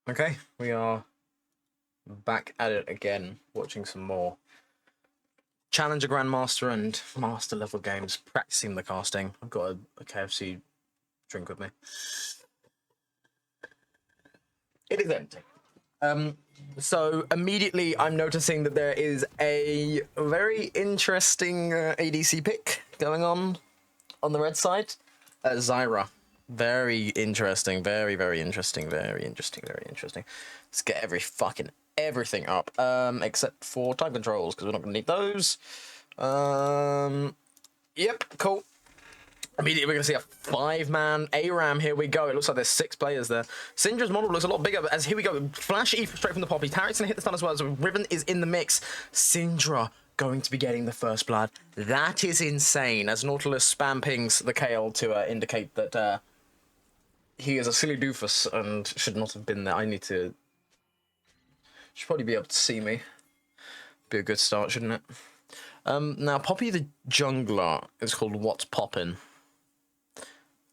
Okay, we are back at it again, watching some more Challenger Grandmaster and Master level games, practicing the casting. I've got a KFC drink with me. It is empty. So immediately I'm noticing that there is a very interesting ADC pick going on the red side. Zyra. Very interesting, very interesting. Let's get everything up, except for time controls, because we're not going to need those. Yep, cool. Immediately, we're going to see a 5-man ARAM. Here we go. It looks like there's 6 players there. Syndra's model looks a lot bigger, as here we go. Flash E straight from the Poppy. Tarek's going to hit the stun as well, so Riven is in the mix. Syndra going to be getting the first blood. That is insane, as Nautilus spam pings the Kayle to indicate that he is a silly doofus and should not have been there. Should probably be able to see me. Be a good start, shouldn't it? Now, Poppy the jungler is called What's Poppin'.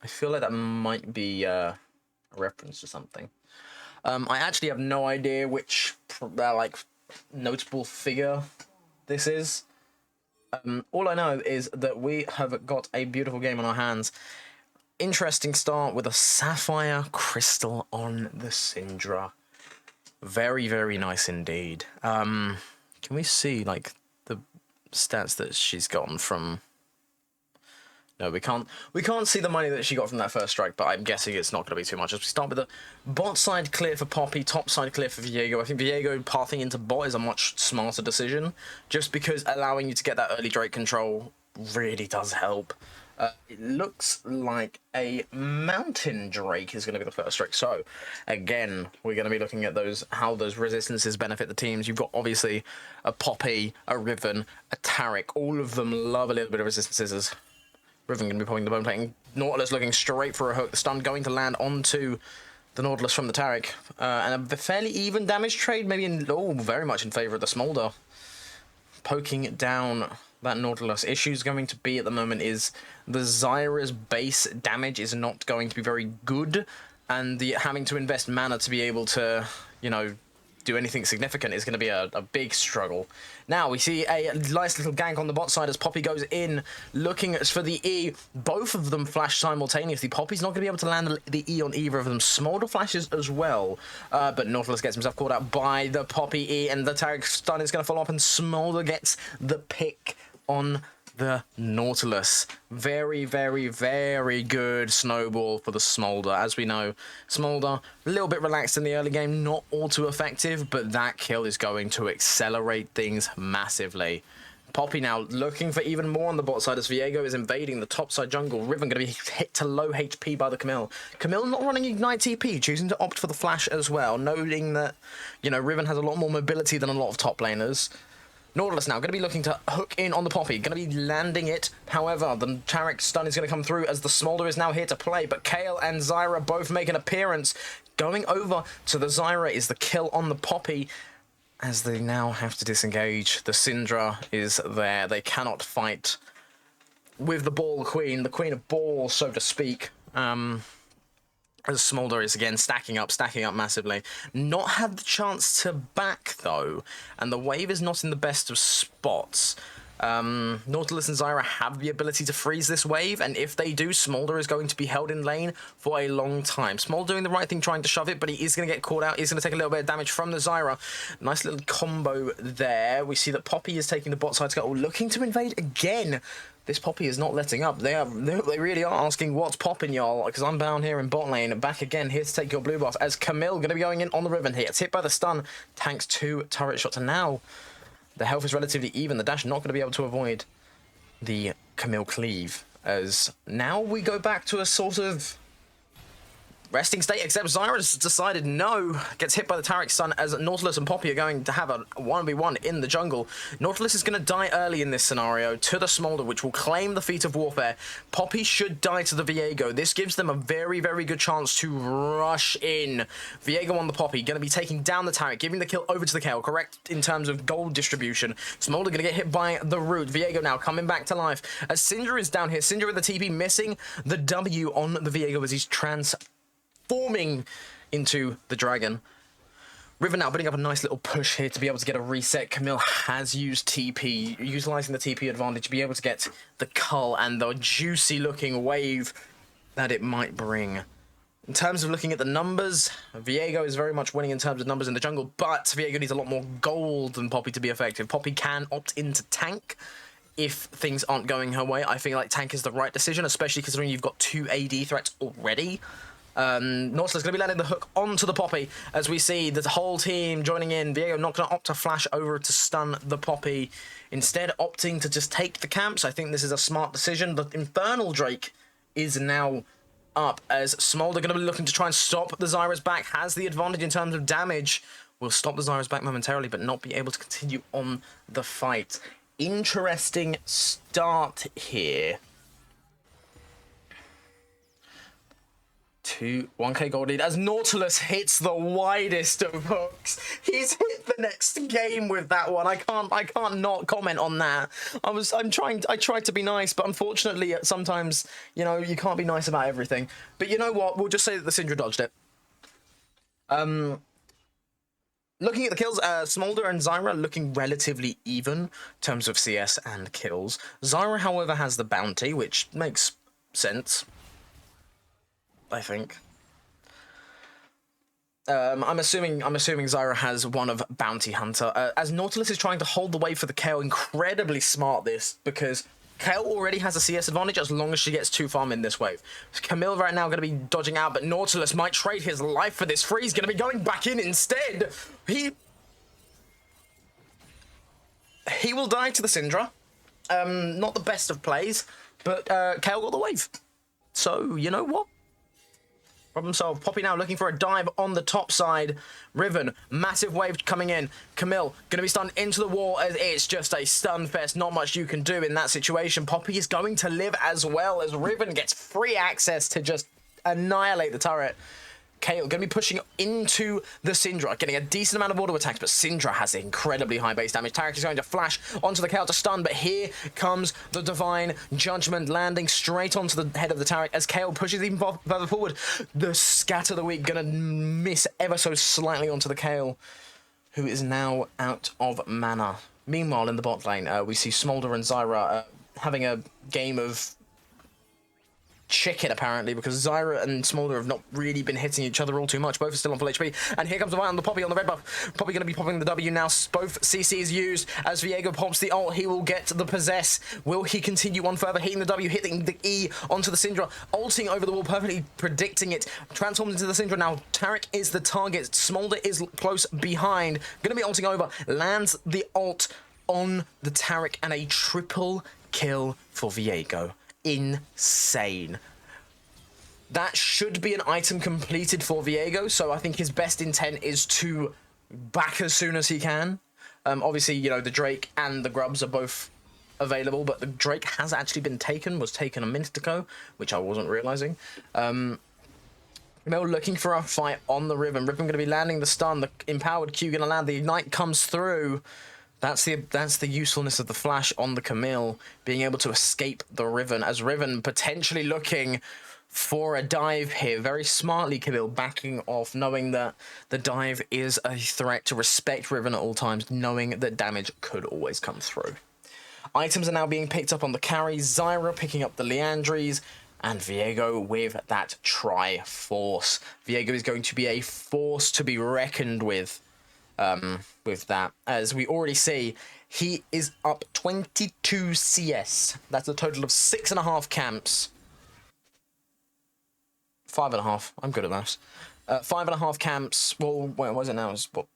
I feel like that might be a reference to something. I actually have no idea which notable figure this is. All I know is that we have got a beautiful game on our hands. Interesting start with a Sapphire Crystal on the Syndra. Very nice indeed. Can we see like the stats that she's gotten from? No, we can't see the money that she got from that first strike, but I'm guessing it's not going to be too much. As we start with the bot side clear for Poppy, top side clear for Viego. I think Viego pathing into bot is a much smarter decision, just because allowing you to get that early Drake control really does help. It looks like a Mountain Drake is going to be the first strike. So, again, we're going to be looking at how those resistances benefit the teams. You've got, obviously, a Poppy, a Riven, a Taric. All of them love a little bit of resistances, as Riven going to be popping the bone plating. Nautilus looking straight for a hook. The stun going to land onto the Nautilus from the Taric. And a fairly even damage trade, maybe very much in favour of the Smolder. Poking it down that Nautilus. Issue's going to be at the moment is the Zyra's base damage is not going to be very good, and the having to invest mana to be able to, do anything significant is going to be a big struggle. Now we see a nice little gank on the bot side as Poppy goes in, looking for the E. Both of them flash simultaneously. Poppy's not going to be able to land the E on either of them. Smolder flashes as well, but Nautilus gets himself caught out by the Poppy E, and the Taric stun is going to follow up, and Smolder gets the pick on the Nautilus. Very good snowball for the Smolder. As we know, Smolder, a little bit relaxed in the early game, not all too effective, but that kill is going to accelerate things massively. Poppy now looking for even more on the bot side as Viego is invading the top side jungle. Riven going to be hit to low HP by the Camille. Camille not running Ignite TP, choosing to opt for the flash as well, noting that, Riven has a lot more mobility than a lot of top laners. Nautilus now going to be looking to hook in on the Poppy, going to be landing it. However, the Taric stun is going to come through as the Smolder is now here to play, but Kayle and Zyra both make an appearance. Going over to the Zyra is the kill on the Poppy, as they now have to disengage. The Syndra is there. They cannot fight with the Ball Queen, the Queen of Balls, so to speak. As Smolder is again stacking up massively. Not had the chance to back though, and the wave is not in the best of spots. Nautilus and Zyra have the ability to freeze this wave, and if they do, Smolder is going to be held in lane for a long time. Smolder doing the right thing, trying to shove it, but he is going to get caught out. He's going to take a little bit of damage from the Zyra. Nice little combo there. We see that Poppy is taking the bot side to go, looking to invade again. This Poppy is not letting up. They really are asking what's popping, y'all, because I'm down here in bot lane. Back again, here to take your blue buff, as Camille going to be going in on the Riven here. It's hit by the stun, tanks 2 turret shots, and now the health is relatively even. The dash not going to be able to avoid the Camille cleave, as now we go back to a sort of resting state, except Zyra's decided no. Gets hit by the Taric stun as Nautilus and Poppy are going to have a 1v1 in the jungle. Nautilus is going to die early in this scenario to the Smolder, which will claim the Feat of Warfare. Poppy should die to the Viego. This gives them a very good chance to rush in. Viego on the Poppy, going to be taking down the Taric, giving the kill over to the Kayle, correct in terms of gold distribution. Smolder going to get hit by the Root. Viego now coming back to life as Syndra is down here. Syndra with the TP missing the W on the Viego as he's transforming into the dragon. Riven now putting up a nice little push here to be able to get a reset. Camille has used TP, utilizing the TP advantage to be able to get the cull and the juicy looking wave that it might bring. In terms of looking at the numbers, Viego is very much winning in terms of numbers in the jungle, but Viego needs a lot more gold than Poppy to be effective. Poppy can opt into tank if things aren't going her way. I feel like tank is the right decision, especially considering you've got 2 AD threats already. Nautilus is going to be landing the hook onto the Poppy as we see the whole team joining in. Viego not going to opt to flash over to stun the Poppy, instead opting to just take the camps. I think this is a smart decision. The Infernal Drake is now up as Smolder going to be looking to try and stop the Zyra's back. Has the advantage in terms of damage. Will stop the Zyra's back momentarily, but not be able to continue on the fight. Interesting start here. 1k gold lead as Nautilus hits the widest of hooks. He's hit the next game with that one. I can't not comment on that. I tried to be nice, but unfortunately sometimes, you know, you can't be nice about everything. But you know what? We'll just say that the Syndra dodged it. Looking at the kills, Smolder and Zyra looking relatively even in terms of CS and kills. Zyra, however, has the bounty, which makes sense, I think. I'm assuming Zyra has one of Bounty Hunter. As Nautilus is trying to hold the way for the Kayle, incredibly smart this, because Kayle already has a CS advantage as long as she gets 2 farm in this wave. Camille right now going to be dodging out, but Nautilus might trade his life for this. Freeze going to be going back in instead. He will die to the Syndra. Not the best of plays, but Kayle got the wave. So, you know what? Problem solved. Poppy now looking for a dive on the top side. Riven, massive wave coming in. Camille going to be stunned into the wall as it's just a stun fest. Not much you can do in that situation. Poppy is going to live as well as Riven gets free access to just annihilate the turret. Kayle going to be pushing into the Syndra, getting a decent amount of auto attacks, but Syndra has incredibly high base damage. Taric is going to flash onto the Kayle to stun, but here comes the Divine Judgment landing straight onto the head of the Taric as Kayle pushes even further forward. The Scatter the Weak going to miss ever so slightly onto the Kayle, who is now out of mana. Meanwhile, in the bot lane, we see Smolder and Zyra having a game of chicken, apparently, because Zyra and Smolder have not really been hitting each other all too much. Both are still on full HP. And here comes the fight on the Poppy on the red buff. Poppy going to be popping the W now. Both CCs used. As Viego pops the ult, he will get the possess. Will he continue on further? Hitting the W, hitting the E onto the Syndra. Ulting over the wall, perfectly predicting it. Transformed into the Syndra now. Taric is the target. Smolder is close behind. Going to be ulting over. Lands the ult on the Taric and a triple kill for Viego. Insane. That should be an item completed for Viego, so I think his best intent is to back as soon as he can. Obviously, you know, the Drake and the Grubs are both available, but the Drake has actually been taken, was taken a minute ago, which I wasn't realizing. Mel looking for a fight on the Riven. Riven going to be landing the stun, the empowered Q going to land, the Ignite comes through. That's the usefulness of the flash on the Camille, being able to escape the Riven, as Riven potentially looking for a dive here. Very smartly, Camille backing off, knowing that the dive is a threat, to respect Riven at all times, knowing that damage could always come through. Items are now being picked up on the carry. Zyra picking up the Liandry's, and Viego with that Triforce. Viego is going to be a force to be reckoned with that, as we already see, he is up 22 CS. That's a total of 6.5 camps. 5.5. I'm good at maths. 5.5 camps. Well, what was it now? It's what?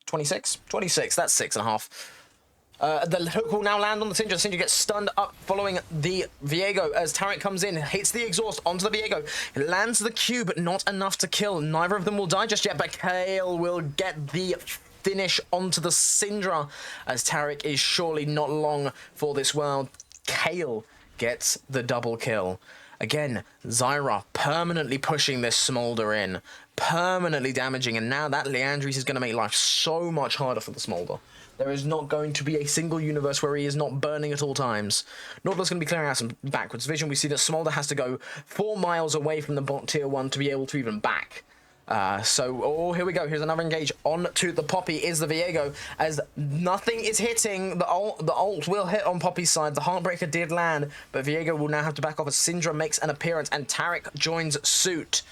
26? 26. That's 6.5. The hook will now land on the Syndra. The Syndra gets stunned up following the Viego as Taric comes in, hits the exhaust onto the Viego. It lands the Q, but not enough to kill. Neither of them will die just yet, but Kayle will get the finish onto the Syndra, as Taric is surely not long for this world. Kayle gets the double kill. Again, Zyra permanently pushing this Smolder in, permanently damaging, and now that Liandry's is going to make life so much harder for the Smolder. There is not going to be a single universe where he is not burning at all times. Nautilus going to be clearing out some backwards vision. We see that Smolder has to go 4 miles away from the bot tier 1 to be able to even back. Here we go. Here's another engage on to the Poppy is the Viego, as nothing is hitting. The ult will hit on Poppy's side. The Heartbreaker did land, but Viego will now have to back off as Syndra makes an appearance and Taric joins suit.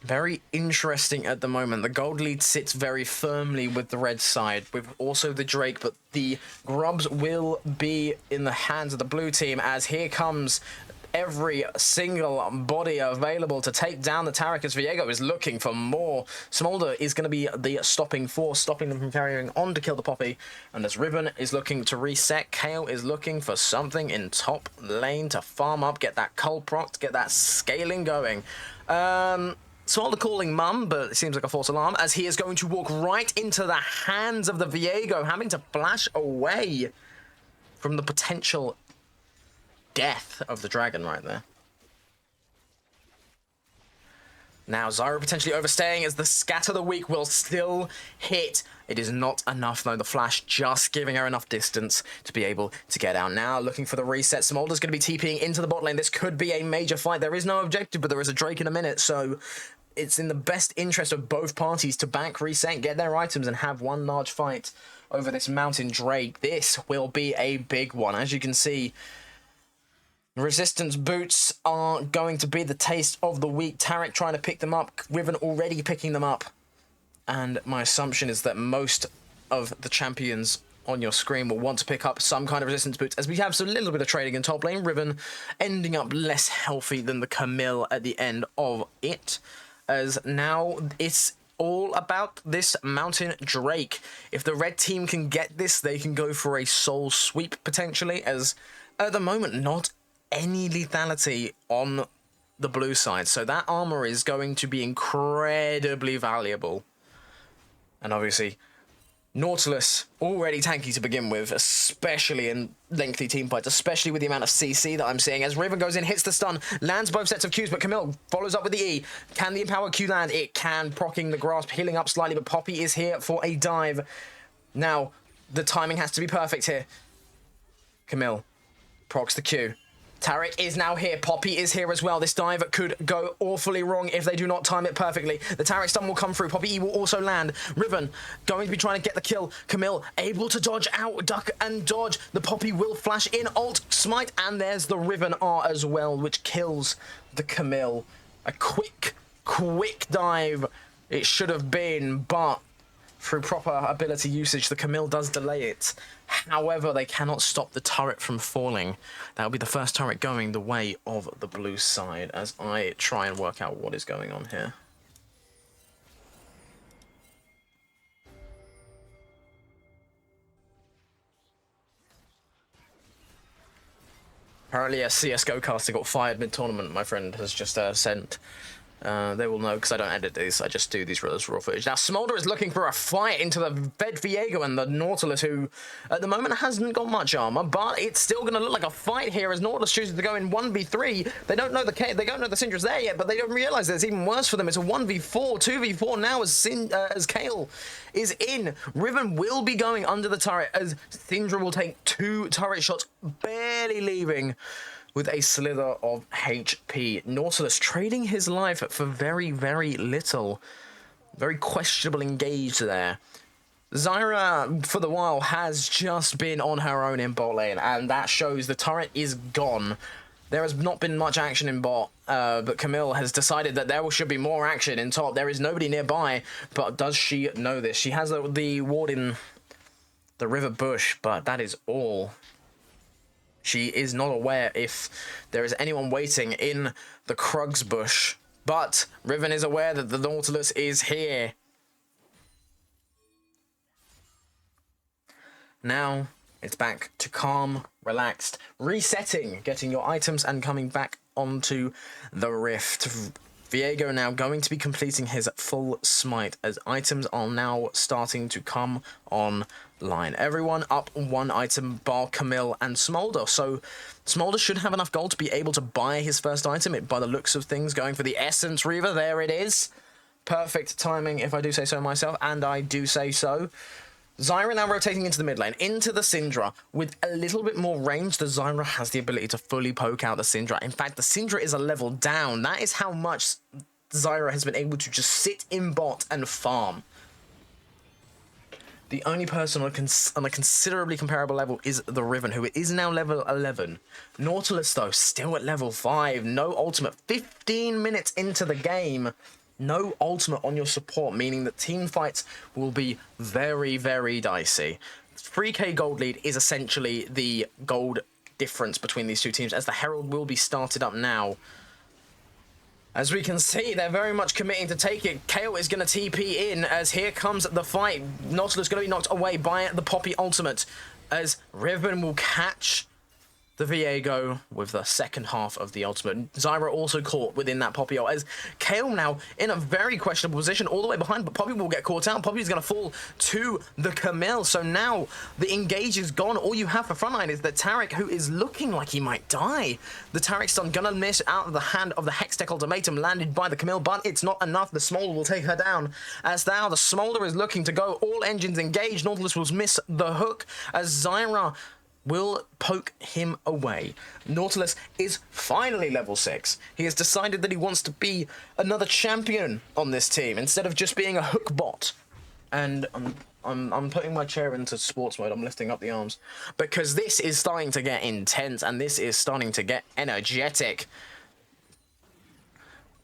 Very interesting at the moment. The gold lead sits very firmly with the red side, with also the Drake, but the Grubs will be in the hands of the blue team, as here comes every single body available to take down the Taric, as Viego is looking for more. Smolder is going to be the stopping force, stopping them from carrying on to kill the Poppy. And as Riven is looking to reset, Kayle is looking for something in top lane to farm up, get that cull proc, get that scaling going. Smolder calling mum, but it seems like a false alarm, as he is going to walk right into the hands of the Viego, having to flash away from the potential death of the dragon right there. Now Zyra potentially overstaying, as the scatter the weak will still hit. It is not enough though, the flash just giving her enough distance to be able to get out. Now looking for the reset. Smolder's going to be TPing into the bot lane. This could be a major fight. There is no objective, but there is a Drake in a minute, so it's in the best interest of both parties to bank, reset, get their items, and have one large fight over this Mountain Drake. This will be a big one. As you can see, Resistance boots are going to be the taste of the week. Taric trying to pick them up, Riven already picking them up. And my assumption is that most of the champions on your screen will want to pick up some kind of resistance boots, as we have a little bit of trading in top lane. Riven ending up less healthy than the Camille at the end of it, as now it's all about this Mountain Drake. If the red team can get this, they can go for a soul sweep potentially, as at the moment not any lethality on the blue side, so that armor is going to be incredibly valuable. And obviously Nautilus already tanky to begin with, especially in lengthy team fights, especially with the amount of CC that I'm seeing, as Riven goes in, hits the stun, lands both sets of Qs, but Camille follows up with the E. Can the Empower Q land? It can, proccing the grasp, healing up slightly, but Poppy is here for a dive. Now the timing has to be perfect here. Camille procs the Q. Taric is now here. Poppy is here as well. This dive could go awfully wrong if they do not time it perfectly. The Taric stun will come through. Poppy E will also land. Riven going to be trying to get the kill. Camille able to dodge out, duck and dodge. The Poppy will flash in, ult, smite, and there's the Riven R as well, which kills the Camille. A quick dive it should have been, but through proper ability usage, the Camille does delay it. However, they cannot stop the turret from falling. That'll be the first turret going the way of the blue side, as I try and work out what is going on here. Apparently a CSGO caster got fired mid-tournament, my friend has just sent. They will know because I don't edit these, I just do these raw footage. Now Smolder is looking for a fight into the Fed Viego and the Nautilus, who at the moment hasn't got much armor, but it's still going to look like a fight here as Nautilus chooses to go in 1v3. They don't know the Syndra's there yet, but they don't realize that it's even worse for them. It's a 1v4, 2v4 now as Kayle is in. Riven will be going under the turret as Syndra will take 2 turret shots, barely leaving with a slither of HP. Nautilus trading his life for very, very little. Very questionable engage there. Zyra, for the while, has just been on her own in bot lane, and that shows the turret is gone. There has not been much action in bot, but Camille has decided that there should be more action in top. There is nobody nearby, but does she know this? She has the ward in the river bush, but that is all. She is not aware if there is anyone waiting in the Krugs bush, but Riven is aware that the Nautilus is here. Now it's back to calm, relaxed, resetting, getting your items and coming back onto the rift. Viego now going to be completing his full smite as items are now starting to come online. Everyone up 1 item bar Camille and Smolder. So Smolder should have enough gold to be able to buy his first item. By the looks of things, going for the Essence Reaver. There it is. Perfect timing, if I do say so myself, and I do say so. Zyra now rotating into the mid lane, into the Syndra. With a little bit more range, the Zyra has the ability to fully poke out the Syndra. In fact, the Syndra is a level down. That is how much Zyra has been able to just sit in bot and farm. The only person on a considerably comparable level is the Riven, who is now level 11. Nautilus, though, still at level 5. No ultimate. 15 minutes into the game. No ultimate on your support, meaning that team fights will be very, very dicey. 3k gold lead is essentially the gold difference between these two teams, as the Herald will be started up now. As we can see, they're very much committing to take it. Kayle is going to TP in, as here comes the fight. Nautilus is going to be knocked away by the Poppy ultimate, as Riven will catch the Viego with the second half of the ultimate. Zyra also caught within that Poppy ult, as Kayle now in a very questionable position all the way behind, but Poppy will get caught out. Poppy's going to fall to the Camille. So now the engage is gone. All you have for frontline is the Taric, who is looking like he might die. The Taric stun gonna miss out of the hand of the Hextech ultimatum landed by the Camille, but it's not enough. The Smolder will take her down, as now the Smolder is looking to go. All engines engaged. Nautilus will miss the hook, as Zyra will poke him away. Nautilus is finally level 6. He has decided that he wants to be another champion on this team instead of just being a hook bot. And I'm putting my chair into sports mode. I'm lifting up the arms because this is starting to get intense and this is starting to get energetic.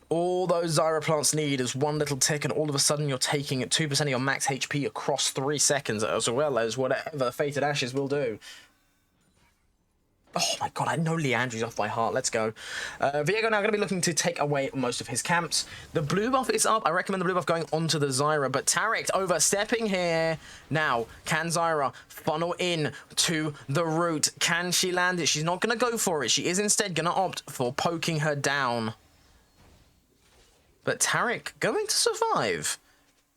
All those Zyra plants need is one little tick, and all of a sudden you're taking 2% of your max HP across 3 seconds, as well as whatever Fated Ashes will do. Oh my god, I know Liandry's off by heart. Let's go. Viego now going to be looking to take away most of his camps. The blue buff is up. I recommend the blue buff going onto the Zyra, but Taric overstepping here. Now, can Zyra funnel in to the root? Can she land it? She's not going to go for it. She is instead going to opt for poking her down. But Taric going to survive.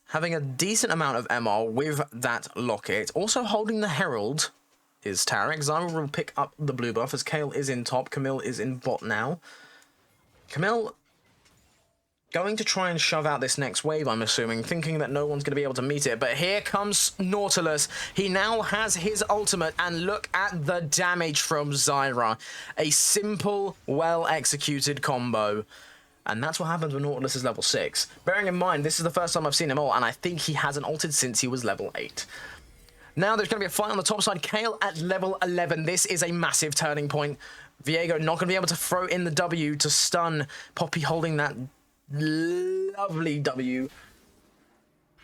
Having a decent amount of MR with that locket. Also holding the Herald is Taric. Zyra will pick up the blue buff as Kayle is in top. Camille is in bot now. Camille going to try and shove out this next wave, I'm assuming, thinking that no one's going to be able to meet it. But here comes Nautilus. He now has his ultimate, and look at the damage from Zyra. A simple, well-executed combo. And that's what happens when Nautilus is level 6. Bearing in mind, this is the first time I've seen him ult, and I think he hasn't ulted since he was level 8. Now there's going to be a fight on the top side. Kayle at level 11. This is a massive turning point. Viego not going to be able to throw in the W to stun. Poppy holding that lovely W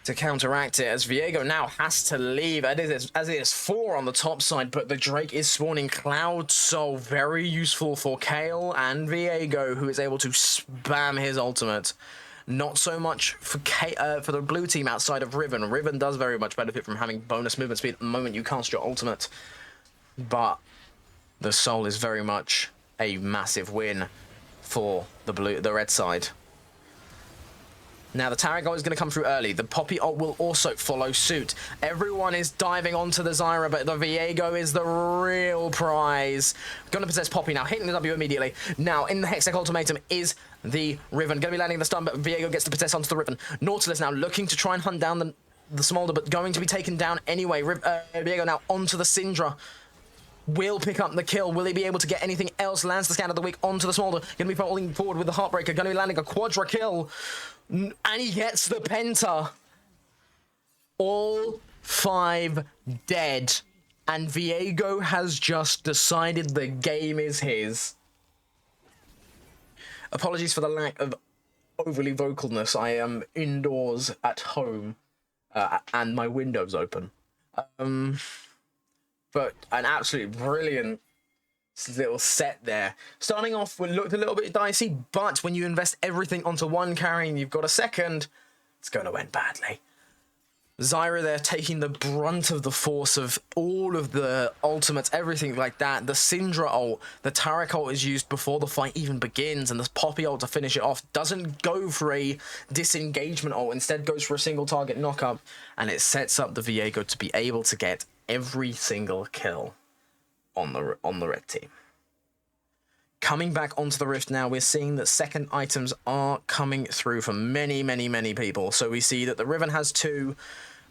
to counteract it, as Viego now has to leave. As it is 4 on the top side, but the Drake is spawning Cloud Soul. Very useful for Kayle and Viego, who is able to spam his ultimate. Not so much for the blue team outside of Riven. Riven does very much benefit from having bonus movement speed at the moment you cast your ultimate. But the Soul is very much a massive win for the red side. Now the Taric ult is going to come through early. The Poppy ult will also follow suit. Everyone is diving onto the Zyra, but the Viego is the real prize. Going to possess Poppy now, hitting the W immediately. Now in the Hextech ultimatum is the Riven. Going to be landing the stun, but Viego gets to possess onto the Riven. Nautilus now looking to try and hunt down the Smolder, but going to be taken down anyway. Viego now onto the Syndra. Will pick up the kill. Will he be able to get anything else? Lands the scan of the week onto the Smolder. Going to be falling forward with the Heartbreaker. Going to be landing a quadra kill. And he gets the Penta. All 5 dead. And Viego has just decided the game is his. Apologies for the lack of overly vocalness. I am indoors at home and my window's open. But an absolutely brilliant little set there. Starting off, it looked a little bit dicey, but when you invest everything onto one carry and you've got a second, it's going to end badly. Zyra there taking the brunt of the force of all of the ultimates, everything like that. The Syndra ult, the Taric ult is used before the fight even begins, and the Poppy ult to finish it off doesn't go for a disengagement ult, instead goes for a single target knockup, and it sets up the Viego to be able to get every single kill on the red team. Coming back onto the Rift now, we're seeing that second items are coming through for many, many, many people. So we see that the Riven has 2,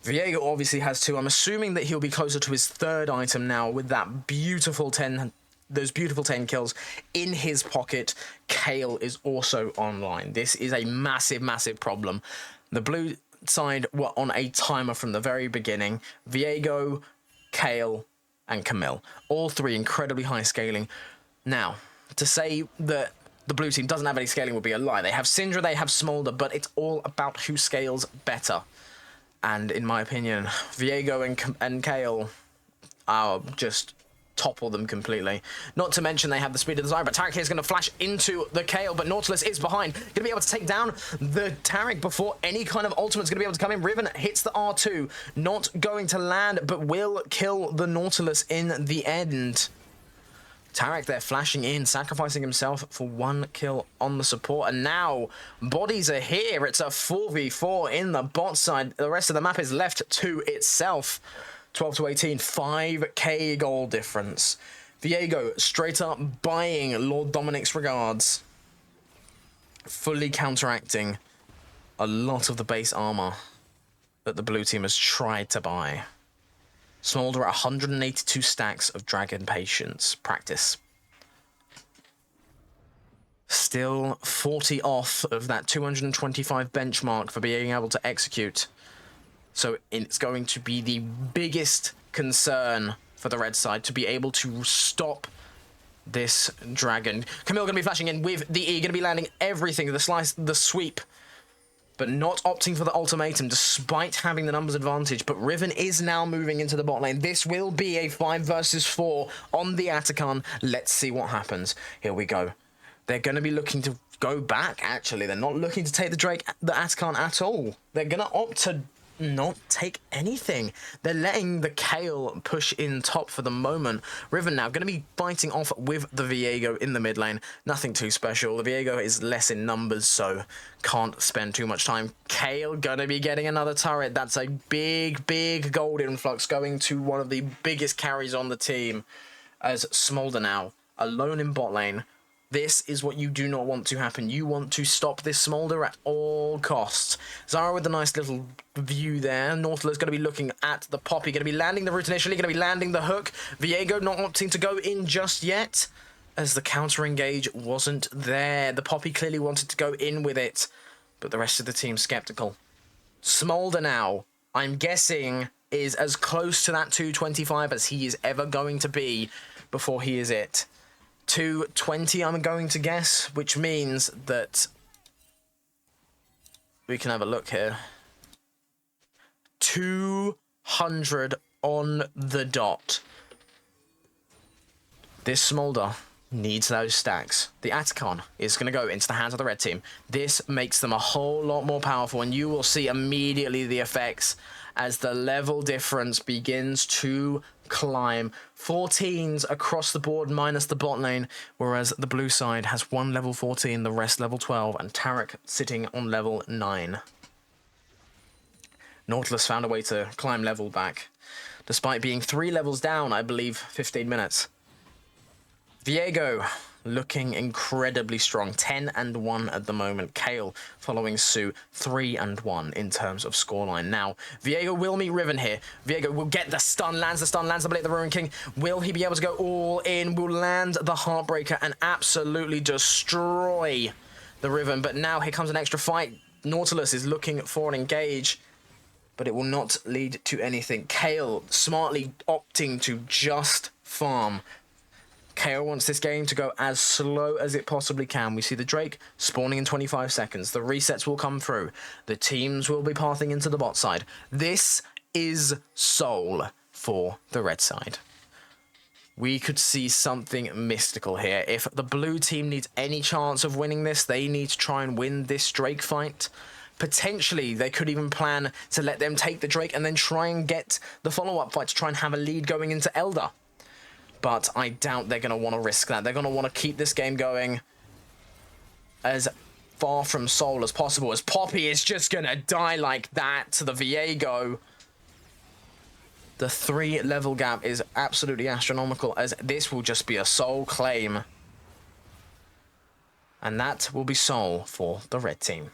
Viego obviously has 2. I'm assuming that he'll be closer to his 3rd item now with that beautiful 10 those beautiful 10 kills in his pocket. Kayle is also online. This is a massive, massive problem. The blue side were on a timer from the very beginning. Viego, Kayle, and Camille. All three incredibly high scaling. Now, to say that the blue team doesn't have any scaling would be a lie. They have Syndra, they have Smolder, but it's all about who scales better. And in my opinion, Viego and Kayle are just topple them completely. Not to mention they have the speed of the Zyra, but Taric here is going to flash into the Kayle, but Nautilus is behind. Going to be able to take down the Taric before any kind of ultimate's going to be able to come in. Riven hits the R2, not going to land, but will kill the Nautilus in the end. Taric there flashing in, sacrificing himself for 1 kill on the support, and now bodies are here. It's a 4v4 in the bot side. The rest of the map is left to itself. 12 to 18, 5k goal difference. Viego straight up buying Lord Dominik's regards, fully counteracting a lot of the base armor that the blue team has tried to buy. Smolder at 182 stacks of Dragon Patience practice. Still 40 off of that 225 benchmark for being able to execute. So it's going to be the biggest concern for the red side to be able to stop this dragon. Camille going to be flashing in with the E, going to be landing everything, the slice, the sweep, but not opting for the ultimatum despite having the numbers advantage. But Riven is now moving into the bot lane. This will be a 5 versus 4 on the Atacon. Let's see what happens. Here we go. They're going to be looking to go back, actually. They're not looking to take the Atacon at all. They're going to opt to not take anything. They're letting the Kayle push in top for the moment. Riven now going to be fighting off with the Viego in the mid lane. Nothing too special. The Viego is less in numbers, so can't spend too much time. Kayle going to be getting another turret. That's a big, big gold influx going to one of the biggest carries on the team, as Smolder now alone in bot lane. This is what you do not want to happen. You want to stop this Smolder at all costs. Zyra with a nice little view there. Nautilus going to be looking at the Poppy. Going to be landing the root initially. Going to be landing the hook. Viego not opting to go in just yet, as the counter engage wasn't there. The Poppy clearly wanted to go in with it, but the rest of the team skeptical. Smolder now, I'm guessing, is as close to that 225 as he is ever going to be before he is it. 220, I'm going to guess, which means that we can have a look here. 200 on the dot. This Smolder needs those stacks. The Atacon is going to go into the hands of the red team. This makes them a whole lot more powerful, and you will see immediately the effects as the level difference begins to climb. 14s across the board minus the bot lane, whereas the blue side has one level 14, the rest level 12, and Taric sitting on level 9. Nautilus found a way to climb level back, despite being 3 levels down, I believe, 15 minutes. Viego looking incredibly strong, 10-1 at the moment. Kayle following suit, 3-1 in terms of scoreline. Now, Viego will meet Riven here. Viego will get the stun, lands the Blade of the Ruin King. Will he be able to go all in? Will land the Heartbreaker and absolutely destroy the Riven. But now here comes an extra fight. Nautilus is looking for an engage, but it will not lead to anything. Kayle smartly opting to just farm. Kayle wants this game to go as slow as it possibly can. We see the Drake spawning in 25 seconds. The resets will come through. The teams will be pathing into the bot side. This is soul for the red side. We could see something mystical here. If the blue team needs any chance of winning this, they need to try and win this Drake fight. Potentially, they could even plan to let them take the Drake and then try and get the follow-up fight to try and have a lead going into Elder. But I doubt they're going to want to risk that. They're going to want to keep this game going as far from soul as possible, as Poppy is just going to die like that to the Viego. The 3 level gap is absolutely astronomical, as this will just be a soul claim. And that will be soul for the red team.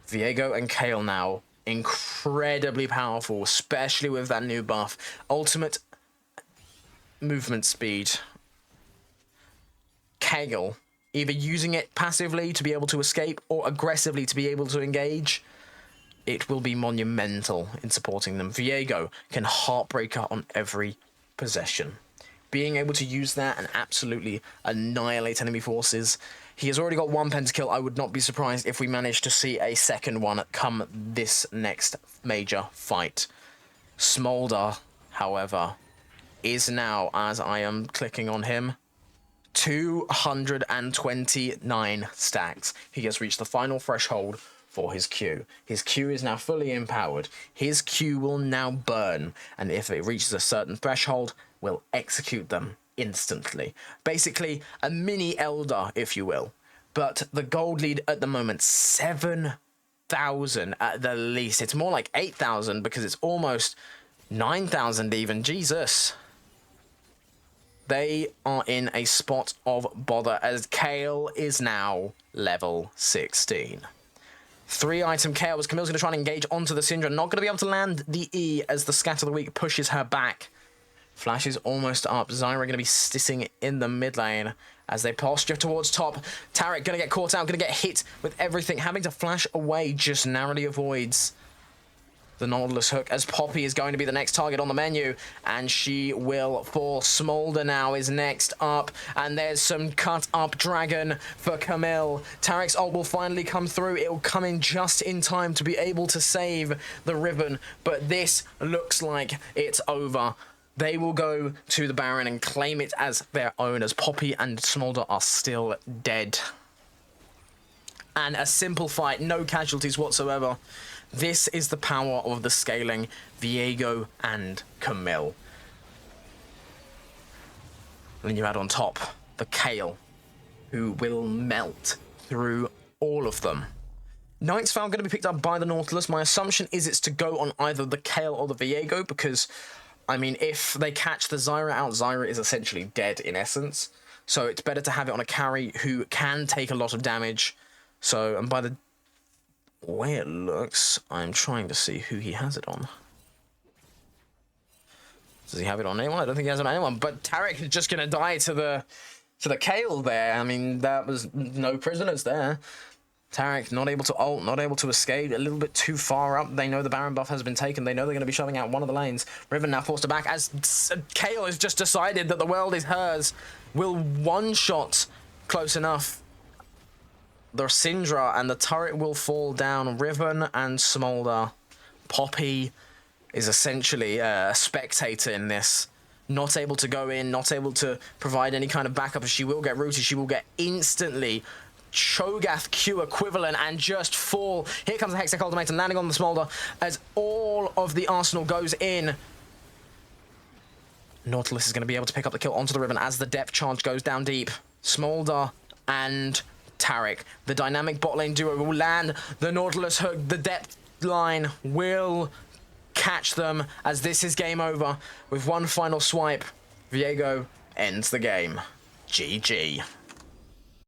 Viego and Kayle now, incredibly powerful, especially with that new buff. Ultimate movement speed Kayle, either using it passively to be able to escape or aggressively to be able to engage, it will be monumental in supporting them. Viego can Heartbreaker on every possession. Being able to use that and absolutely annihilate enemy forces. He has already got one pentakill. I would not be surprised if we manage to see a second one come this next major fight. Smolder, however, is now, as I am clicking on him, 229 stacks. He has reached the final threshold for his Q. His Q is now fully empowered. His Q will now burn, and if it reaches a certain threshold, will execute them instantly. Basically, a mini Elder, if you will. But the gold lead at the moment, 7,000 at the least. It's more like 8,000 because it's almost 9,000 even. Jesus. They are in a spot of bother as Kayle is now level 16. 3-item Kayle as Camille's going to try and engage onto the Syndra. Not going to be able to land the E as the Scatter the Weak pushes her back. Flash is almost up. Zyra going to be sitting in the mid lane as they posture towards top. Taric going to get caught out, going to get hit with everything. Having to flash away just narrowly avoids the Nautilus hook as Poppy is going to be the next target on the menu, and she will fall. Smolder now is next up, and there's some cut up dragon for Camille. Taric's ult will finally come through. It will come in just in time to be able to save the Riven, but this looks like it's over. They will go to the Baron and claim it as their own, as Poppy and Smolder are still dead. And a simple fight, no casualties whatsoever. This is the power of the scaling, Viego and Camille. And then you add on top the Kayle, who will melt through all of them. Knight's Vow going to be picked up by the Nautilus. My assumption is it's to go on either the Kayle or the Viego, because, I mean, if they catch the Zyra out, Zyra is essentially dead in essence. So it's better to have it on a carry who can take a lot of damage. So, and by the way it looks, I'm trying to see who he has it on. Does he have it on anyone? I don't think he has it on anyone. But Taric is just going to die to the Kayle there. I mean, that was no prisoners there. Taric not able to ult, not able to escape, a little bit too far up. They know the Baron buff has been taken. They know they're going to be shoving out one of the lanes. Riven now forced to back as Kayle has just decided that the world is hers. Will one-shot close enough the Syndra, and the turret will fall down. Riven and Smolder. Poppy is essentially a spectator in this. Not able to go in, not able to provide any kind of backup. If she will get rooted, she will get instantly Cho'Gath Q equivalent and just fall. Here comes the Hextech Ultimatum landing on the Smolder as all of the arsenal goes in. Nautilus is going to be able to pick up the kill onto the Riven as the depth charge goes down deep. Smolder and Taric, the dynamic bot lane duo, will land the Nautilus hook. The depth line will catch them as this is game over. With one final swipe, Viego ends the game. GG.